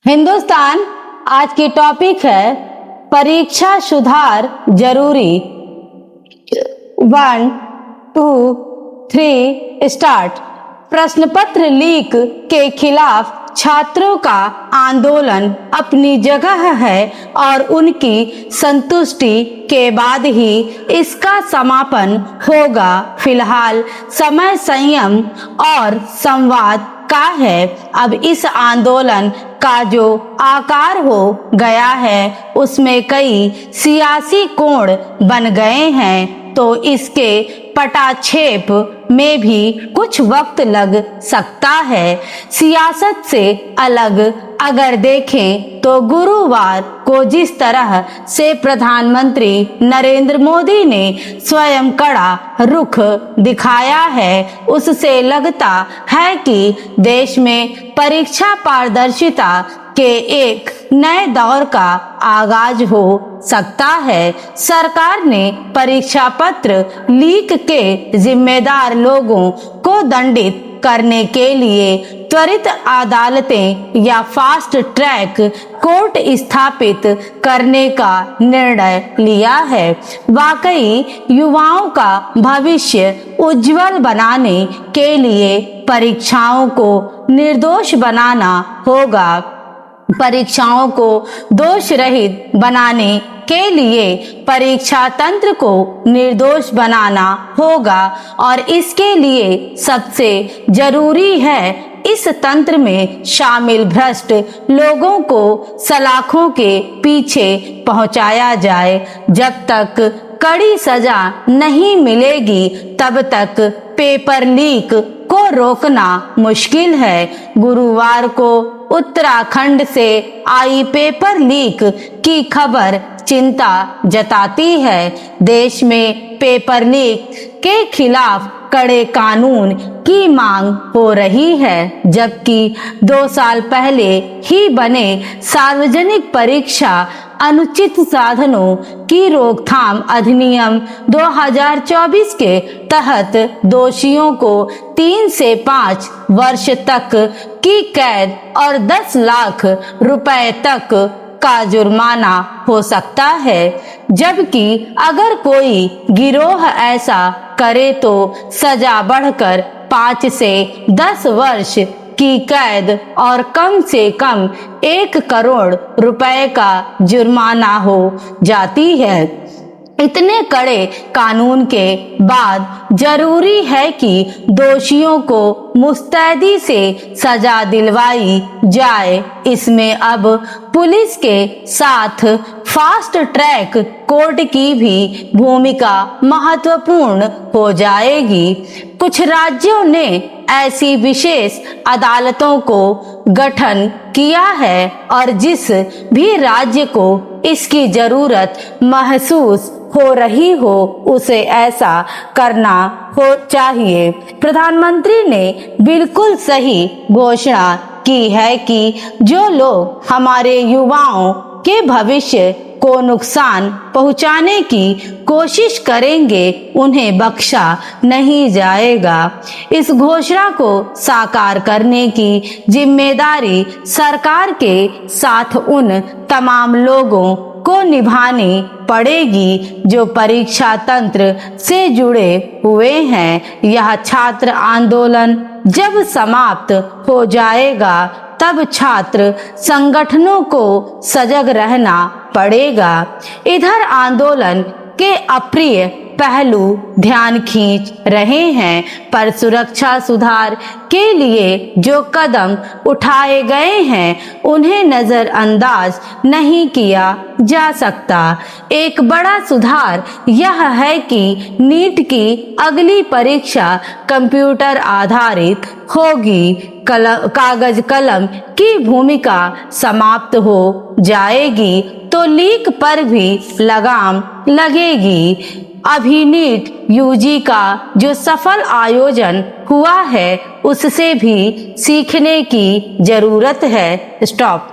हिंदुस्तान आज की टॉपिक है परीक्षा सुधार जरूरी। 1, 2, 3 स्टार्ट। प्रश्न पत्र लीक के खिलाफ छात्रों का आंदोलन अपनी जगह है और उनकी संतुष्टि के बाद ही इसका समापन होगा। फिलहाल समय संयम और संवाद का है। अब इस आंदोलन का जो आकार हो गया है उसमें कई सियासी कोण बन गए हैं, तो इसके पटाक्षेप में भी कुछ वक्त लग सकता है। सियासत से अलग अगर देखें तो गुरुवार को जिस तरह से प्रधानमंत्री नरेंद्र मोदी ने स्वयं कड़ा रुख दिखाया है, उससे लगता है कि देश में परीक्षा पारदर्शिता के एक नए दौर का आगाज हो सकता है। सरकार ने परीक्षा पत्र लीक के जिम्मेदार लोगों को दंडित करने के लिए त्वरित अदालतें या फास्ट ट्रैक कोर्ट स्थापित करने का निर्णय लिया है। वाकई युवाओं का भविष्य उज्जवल बनाने के लिए परीक्षाओं को निर्दोष बनाना होगा। परीक्षाओं को दोष रहित बनाने के लिए परीक्षा तंत्र को निर्दोष बनाना होगा और इसके लिए सबसे जरूरी है इस तंत्र में शामिल भ्रष्ट लोगों को सलाखों के पीछे पहुंचाया जाए। जब तक कड़ी सजा नहीं मिलेगी तब तक पेपर लीक को रोकना मुश्किल है। गुरुवार को उत्तराखंड से आई पेपर लीक की खबर चिंता जताती है। देश में पेपर लीक के खिलाफ कड़े कानून की मांग हो रही है, जबकि 2 साल पहले ही बने सार्वजनिक परीक्षा अनुचित साधनों की रोकथाम अधिनियम 2024 के तहत दोषियों को 3 से 5 वर्ष तक की कैद और 10 लाख रुपए तक का जुर्माना हो सकता है, जबकि अगर कोई गिरोह ऐसा करे तो सजा बढ़कर 5 से 10 वर्ष की कैद और कम से कम 1 करोड़ रुपए का जुर्माना हो जाती है। इतने कड़े कानून के बाद जरूरी है कि दोषियों को मुस्तैदी से सजा दिलवाई जाए। इसमें अब पुलिस के साथ फास्ट ट्रैक कोर्ट की भी भूमिका महत्वपूर्ण हो जाएगी। कुछ राज्यों ने ऐसी विशेष अदालतों को गठन किया है और जिस भी राज्य को इसकी जरूरत महसूस हो रही हो उसे ऐसा करना हो चाहिए। प्रधानमंत्री ने बिल्कुल सही घोषणा की है कि जो लोग हमारे युवाओं के भविष्य को नुकसान पहुंचाने की कोशिश करेंगे उन्हें बख्शा नहीं जाएगा। इस घोषणा को साकार करने की जिम्मेदारी सरकार के साथ उन तमाम लोगों को निभानी पड़ेगी जो परीक्षा तंत्र से जुड़े हुए हैं। यह छात्र आंदोलन जब समाप्त हो जाएगा तब छात्र संगठनों को सजग रहना पड़ेगा। इधर आंदोलन के अप्रिय पहलू ध्यान खींच रहे हैं, पर सुरक्षा सुधार के लिए जो कदम उठाए गए हैं उन्हें नजरअंदाज नहीं किया जा सकता। एक बड़ा सुधार यह है कि नीट की अगली परीक्षा कंप्यूटर आधारित होगी। कागज कलम की भूमिका समाप्त हो जाएगी तो लीक पर भी लगाम लगेगी। अभी नीट यूजी का जो सफल आयोजन हुआ है उससे भी सीखने की जरूरत है। स्टॉप।